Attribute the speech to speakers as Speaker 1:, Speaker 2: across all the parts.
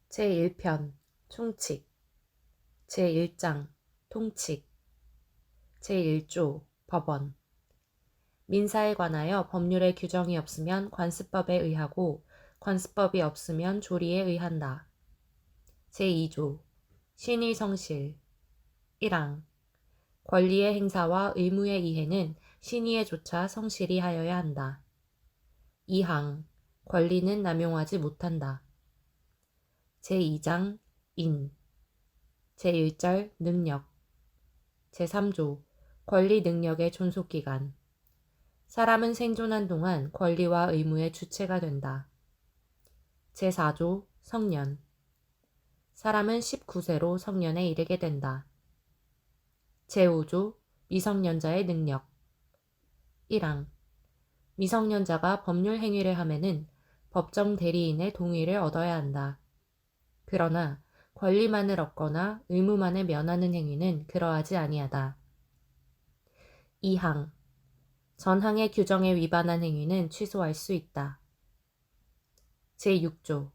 Speaker 1: 제1편 총칙 제1장 통칙 제1조 법원 민사에 관하여 법률의 규정이 없으면 관습법에 의하고 관습법이 없으면 조리에 의한다. 제2조 신의성실 1항 권리의 행사와 의무의 이해는 신의에조차 성실히 하여야 한다. 2항 권리는 남용하지 못한다. 제2장 인 제1절 능력 제3조 권리 능력의 존속기간 사람은 생존한 동안 권리와 의무의 주체가 된다. 제4조 성년 사람은 19세로 성년에 이르게 된다. 제5조 미성년자의 능력 1항 미성년자가 법률 행위를 하면은 법정 대리인의 동의를 얻어야 한다. 그러나 권리만을 얻거나 의무만을 면하는 행위는 그러하지 아니하다. 2항 전항의 규정에 위반한 행위는 취소할 수 있다. 제6조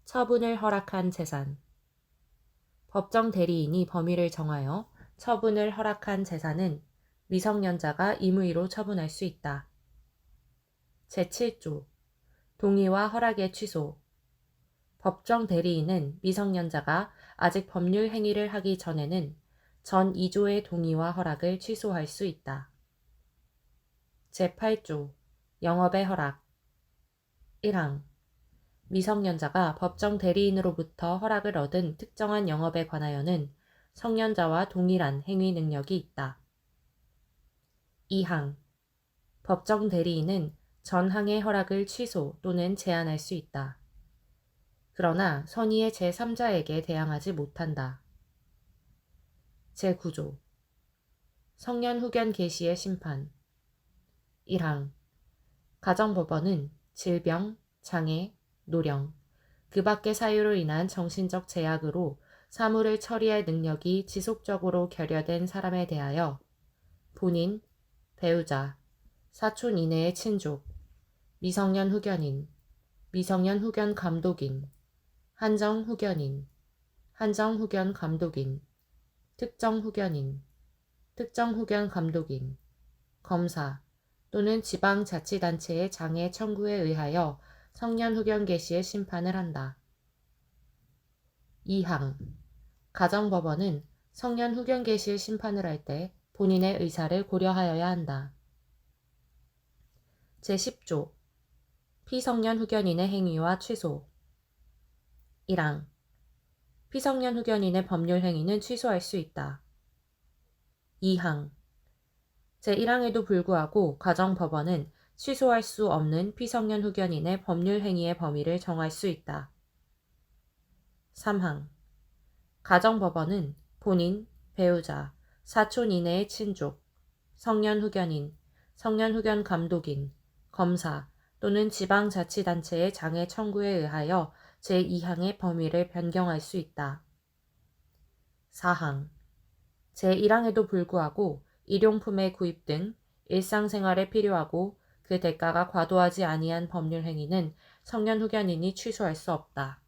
Speaker 1: 처분을 허락한 재산 법정 대리인이 범위를 정하여 처분을 허락한 재산은 미성년자가 임의로 처분할 수 있다. 제7조 동의와 허락의 취소 법정 대리인은 미성년자가 아직 법률 행위를 하기 전에는 전 2조의 동의와 허락을 취소할 수 있다. 제8조 영업의 허락 1항 미성년자가 법정 대리인으로부터 허락을 얻은 특정한 영업에 관하여는 성년자와 동일한 행위 능력이 있다. 2항 법정 대리인은 전항의 허락을 취소 또는 제한할 수 있다. 그러나 선의의 제3자에게 대항하지 못한다. 제9조 성년 후견 개시의 심판 1항 가정법원은 질병, 장애, 노령, 그 밖의 사유로 인한 정신적 제약으로 사물을 처리할 능력이 지속적으로 결여된 사람에 대하여 본인, 배우자, 사촌 이내의 친족, 미성년 후견인, 미성년 후견 감독인, 한정 후견인, 한정 후견 감독인, 특정 후견인, 특정 후견 감독인, 검사 또는 지방자치단체의 장애 청구에 의하여 성년 후견 개시의 심판을 한다. 2항 가정법원은 성년 후견 개시의 심판을 할 때 본인의 의사를 고려하여야 한다. 제10조 피성년 후견인의 행위와 취소 1항 피성년 후견인의 법률 행위는 취소할 수 있다. 2항 제1항에도 불구하고 가정법원은 취소할 수 없는 피성년 후견인의 법률 행위의 범위를 정할 수 있다. 3항 가정법원은 본인, 배우자, 사촌 이내의 친족, 성년 후견인, 성년 후견 감독인, 검사 또는 지방자치단체의 장애 청구에 의하여 제2항의 범위를 변경할 수 있다. 4항 제1항에도 불구하고 일용품의 구입 등 일상생활에 필요하고 그 대가가 과도하지 아니한 법률 행위는 성년 후견인이 취소할 수 없다.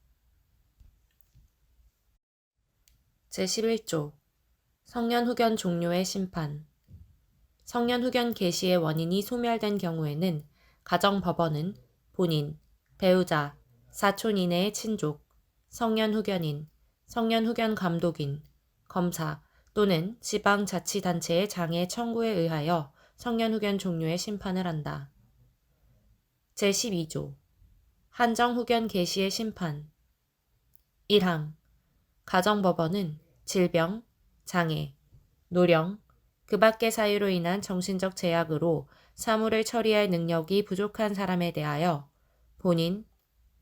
Speaker 1: 제11조 성년 후견 종료의 심판 성년 후견 개시의 원인이 소멸된 경우에는 가정법원은 본인, 배우자, 사촌 이내의 친족, 성년 후견인, 성년 후견 감독인, 검사 또는 지방자치단체의 장애 청구에 의하여 성년 후견 종료의 심판을 한다. 제12조 한정 후견 개시의 심판 1항 가정법원은 질병, 장애, 노령, 그 밖의 사유로 인한 정신적 제약으로 사물을 처리할 능력이 부족한 사람에 대하여 본인,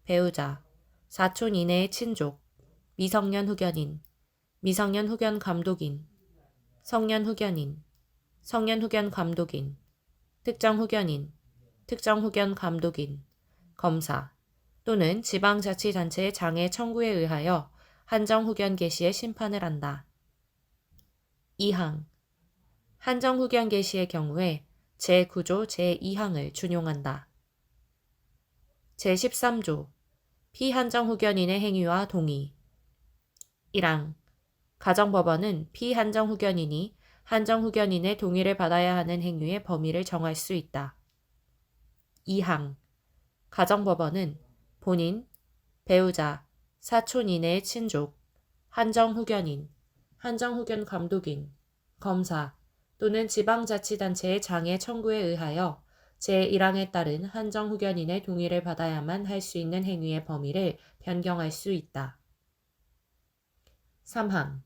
Speaker 1: 배우자, 사촌 이내의 친족, 미성년 후견인, 미성년 후견 감독인, 성년 후견인, 성년 후견 감독인, 특정 후견인, 특정 후견 감독인, 검사 또는 지방자치단체의 장애 청구에 의하여 한정 후견 개시의 심판을 한다. 2항 한정 후견 개시의 경우에 제9조 제2항을 준용한다. 제13조 피한정 후견인의 행위와 동의. 1항. 가정법원은 피한정 후견인이 한정 후견인의 동의를 받아야 하는 행위의 범위를 정할 수 있다. 2항. 가정법원은 본인, 배우자, 사촌 이내의 친족, 한정 후견인, 한정 후견 감독인, 검사 또는 지방자치단체의 장애 청구에 의하여 제1항에 따른 한정 후견인의 동의를 받아야만 할 수 있는 행위의 범위를 변경할 수 있다. 3항.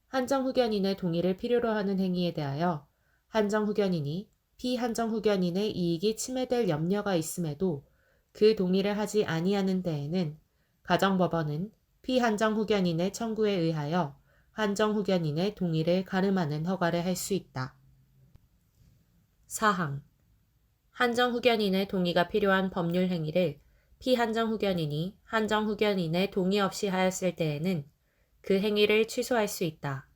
Speaker 1: 한정 후견인의 동의를 필요로 하는 행위에 대하여 한정 후견인이 피한정 후견인의 이익이 침해될 염려가 있음에도 그 동의를 하지 아니하는 데에는 가정법원은 피한정 후견인의 청구에 의하여 한정 후견인의 동의를 가름하는 허가를 할 수 있다. 4항. 한정 후견인의 동의가 필요한 법률 행위를 피한정 후견인이 한정 후견인의 동의 없이 하였을 때에는 그 행위를 취소할 수 있다.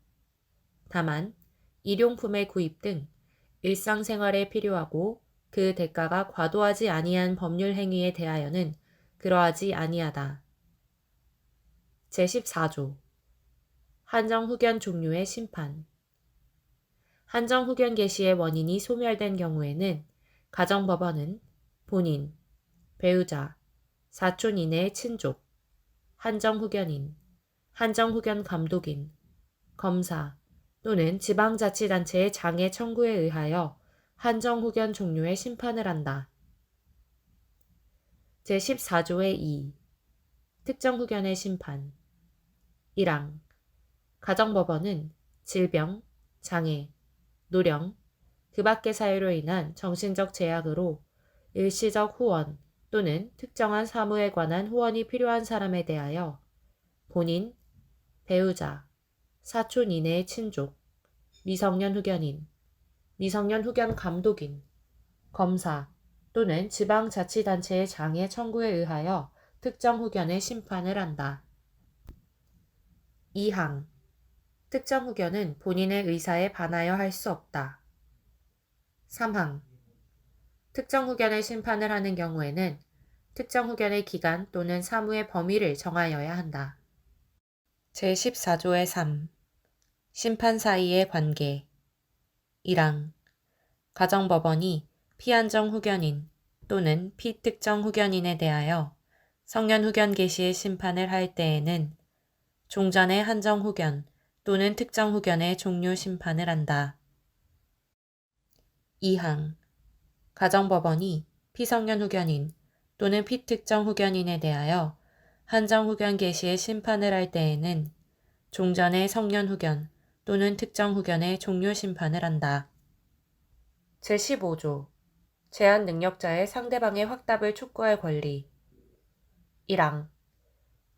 Speaker 1: 다만 일용품의 구입 등 일상생활에 필요하고 그 대가가 과도하지 아니한 법률 행위에 대하여는 그러하지 아니하다. 제14조. 한정 후견 종료의 심판. 한정 후견 개시의 원인이 소멸된 경우에는 가정법원은 본인, 배우자, 사촌 이내의 친족, 한정 후견인, 한정 후견 감독인, 검사 또는 지방자치단체의 장애 청구에 의하여 한정 후견 종료의 심판을 한다. 제14조의 2. 특정 후견의 심판. 1항. 가정법원은 질병, 장애, 노령, 그 밖의 사유로 인한 정신적 제약으로 일시적 후원 또는 특정한 사무에 관한 후원이 필요한 사람에 대하여 본인, 배우자, 사촌 이내의 친족, 미성년 후견인, 미성년 후견 감독인, 검사 또는 지방자치단체의 장애 청구에 의하여 특정 후견의 심판을 한다. 2항. 특정 후견은 본인의 의사에 반하여 할 수 없다. 3항. 특정 후견의 심판을 하는 경우에는 특정 후견의 기간 또는 사무의 범위를 정하여야 한다. 제14조의 3. 심판 사이의 관계. 1항. 가정법원이 피한정 후견인 또는 피특정 후견인에 대하여 성년 후견 개시의 심판을 할 때에는 종전의 한정 후견 또는 특정 후견의 종료 심판을 한다. 2항. 가정법원이 피성년 후견인 또는 피특정 후견인에 대하여 한정 후견 개시의 심판을 할 때에는 종전의 성년 후견 또는 특정 후견의 종료 심판을 한다. 제15조. 제한 능력자의 상대방의 확답을 촉구할 권리. 1항.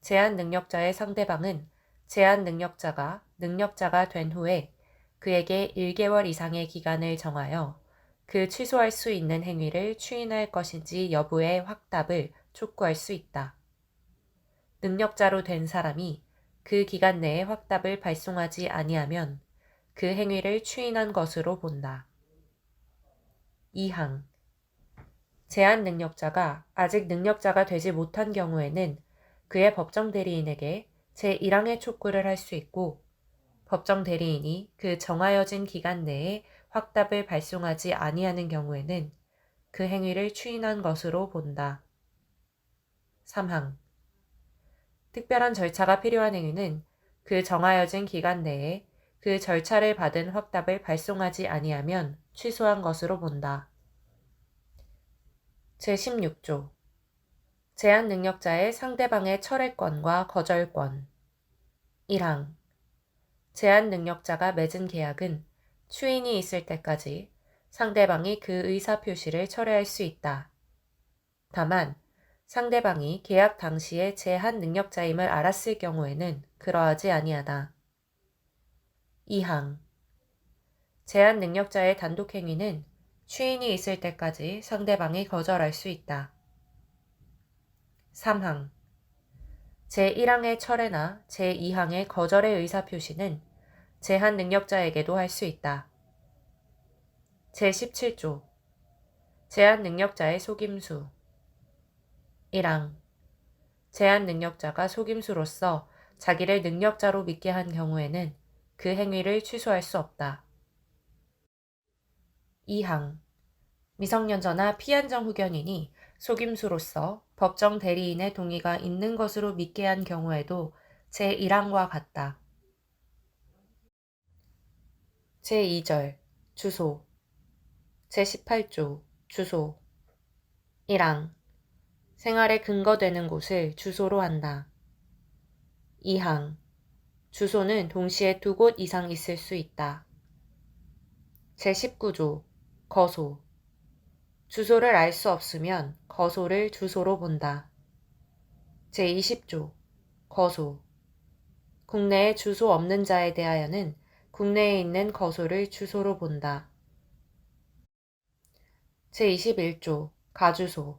Speaker 1: 제한 능력자의 상대방은 제한 능력자가 된 후에 그에게 1개월 이상의 기간을 정하여 그 취소할 수 있는 행위를 추인할 것인지 여부의 확답을 촉구할 수 있다. 능력자로 된 사람이 그 기간 내에 확답을 발송하지 아니하면 그 행위를 추인한 것으로 본다. 2항. 제한 능력자가 아직 능력자가 되지 못한 경우에는 그의 법정 대리인에게 제1항의 촉구를 할 수 있고 법정 대리인이 그 정하여진 기간 내에 확답을 발송하지 아니하는 경우에는 그 행위를 추인한 것으로 본다. 3항. 특별한 절차가 필요한 행위는 그 정하여진 기간 내에 그 절차를 받은 확답을 발송하지 아니하면 취소한 것으로 본다. 제16조. 제한 능력자의 상대방의 철회권과 거절권. 1항. 제한 능력자가 맺은 계약은 추인이 있을 때까지 상대방이 그 의사 표시를 철회할 수 있다. 다만 상대방이 계약 당시에 제한 능력자임을 알았을 경우에는 그러하지 아니하다. 2항. 제한 능력자의 단독 행위는 추인이 있을 때까지 상대방이 거절할 수 있다. 3항. 제1항의 철회나 제2항의 거절의 의사표시는 제한 능력자에게도 할 수 있다. 제17조. 제한 능력자의 속임수. 1항. 제한 능력자가 속임수로써 자기를 능력자로 믿게 한 경우에는 그 행위를 취소할 수 없다. 2항 미성년자나 피한정 후견인이 속임수로써 법정 대리인의 동의가 있는 것으로 믿게 한 경우에도 제1항과 같다. 제2절 주소 제18조 주소 1항 생활에 근거되는 곳을 주소로 한다. 2항 주소는 동시에 두 곳 이상 있을 수 있다. 제19조 거소 주소를 알 수 없으면 거소를 주소로 본다. 제20조 거소 국내에 주소 없는 자에 대하여는 국내에 있는 거소를 주소로 본다. 제21조 가주소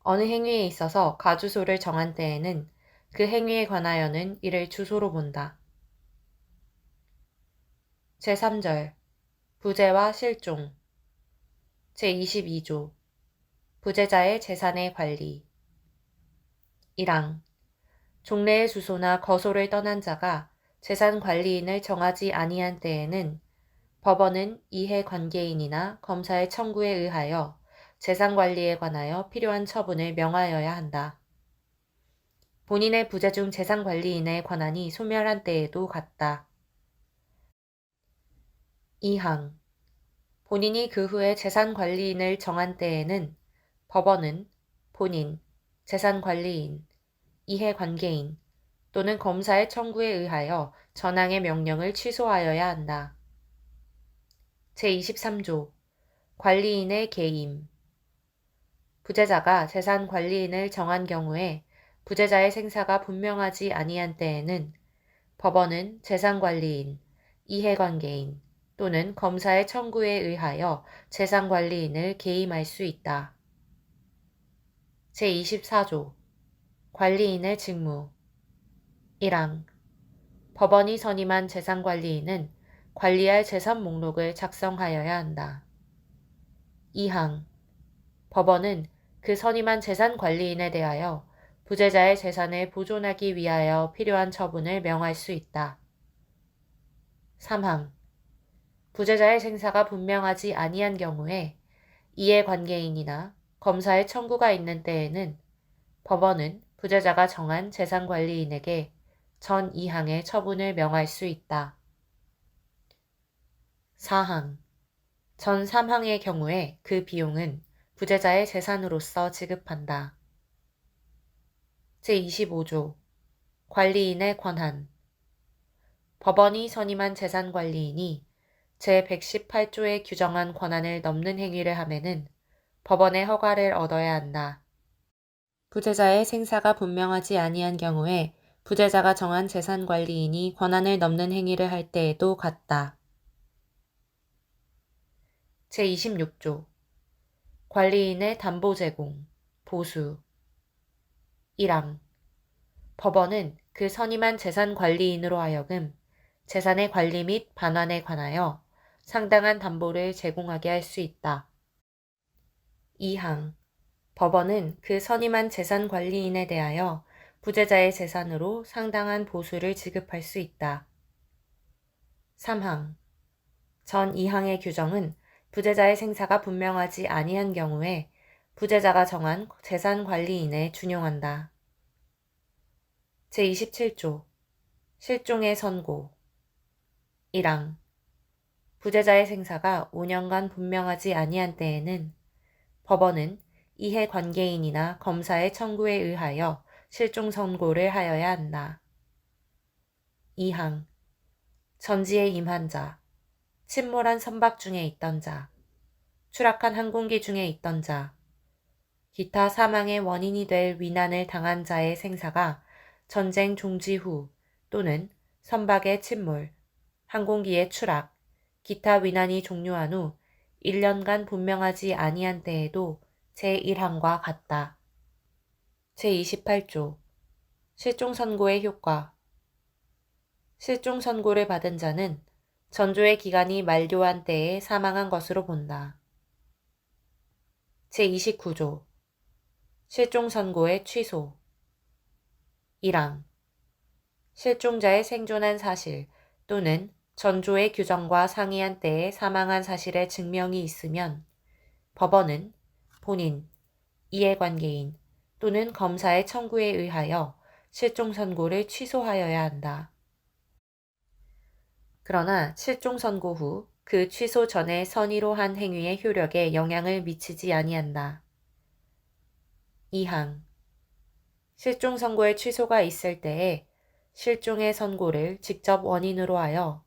Speaker 1: 어느 행위에 있어서 가주소를 정한 때에는 그 행위에 관하여는 이를 주소로 본다. 제3절 부재와 실종 제22조 부재자의 재산의 관리 1항 종래의 주소나 거소를 떠난 자가 재산관리인을 정하지 아니한 때에는 법원은 이해관계인이나 검사의 청구에 의하여 재산관리에 관하여 필요한 처분을 명하여야 한다. 본인의 부재 중 재산관리인의 권한이 소멸한 때에도 같다. 2항 본인이 그 후에 재산관리인을 정한 때에는 법원은 본인, 재산관리인, 이해관계인 또는 검사의 청구에 의하여 전항의 명령을 취소하여야 한다. 제23조 관리인의 개임 부재자가 재산관리인을 정한 경우에 부재자의 생사가 분명하지 아니한 때에는 법원은 재산관리인, 이해관계인 또는 검사의 청구에 의하여 재산관리인을 개임할 수 있다. 제24조 관리인의 직무 1항 법원이 선임한 재산관리인은 관리할 재산 목록을 작성하여야 한다. 2항 법원은 그 선임한 재산관리인에 대하여 부재자의 재산을 보존하기 위하여 필요한 처분을 명할 수 있다. 3항 부재자의 생사가 분명하지 아니한 경우에 이해관계인이나 검사의 청구가 있는 때에는 법원은 부재자가 정한 재산관리인에게 전 2항의 처분을 명할 수 있다. 4항 전 3항의 경우에 그 비용은 부재자의 재산으로서 지급한다. 제25조 관리인의 권한 법원이 선임한 재산관리인이 제118조에 규정한 권한을 넘는 행위를 하면은 법원의 허가를 얻어야 한다. 부재자의 생사가 분명하지 아니한 경우에 부재자가 정한 재산관리인이 권한을 넘는 행위를 할 때에도 같다. 제26조 관리인의 담보 제공, 보수 1항 법원은 그 선임한 재산관리인으로 하여금 재산의 관리 및 반환에 관하여 상당한 담보를 제공하게 할 수 있다. 2항 법원은 그 선임한 재산관리인에 대하여 부재자의 재산으로 상당한 보수를 지급할 수 있다. 3항 전 2항의 규정은 부재자의 생사가 분명하지 아니한 경우에 부재자가 정한 재산관리인에 준용한다. 제27조 실종의 선고 1항 부재자의 생사가 5년간 분명하지 아니한 때에는 법원은 이해관계인이나 검사의 청구에 의하여 실종 선고를 하여야 한다. 2항 전지에 임한 자, 침몰한 선박 중에 있던 자, 추락한 항공기 중에 있던 자, 기타 사망의 원인이 될 위난을 당한 자의 생사가 전쟁 종지 후 또는 선박의 침몰, 항공기의 추락, 기타 위난이 종료한 후 1년간 분명하지 아니한 때에도 제1항과 같다. 제28조 실종선고의 효과 실종선고를 받은 자는 전조의 기간이 만료한 때에 사망한 것으로 본다. 제29조 실종선고의 취소 1항 실종자의 생존한 사실 또는 전조의 규정과 상이한 때에 사망한 사실의 증명이 있으면 법원은 본인, 이해관계인 또는 검사의 청구에 의하여 실종 선고를 취소하여야 한다. 그러나 실종 선고 후 그 취소 전에 선의로 한 행위의 효력에 영향을 미치지 아니한다. 2항 실종 선고의 취소가 있을 때에 실종의 선고를 직접 원인으로 하여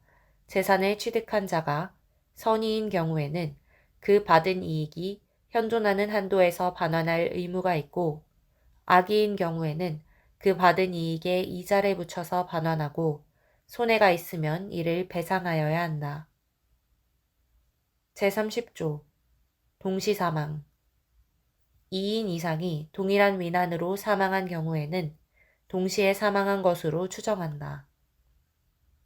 Speaker 1: 재산을 취득한 자가 선의인 경우에는 그 받은 이익이 현존하는 한도에서 반환할 의무가 있고, 악의인 경우에는 그 받은 이익에 이자를 붙여서 반환하고 손해가 있으면 이를 배상하여야 한다. 제30조 동시사망 2인 이상이 동일한 위난으로 사망한 경우에는 동시에 사망한 것으로 추정한다.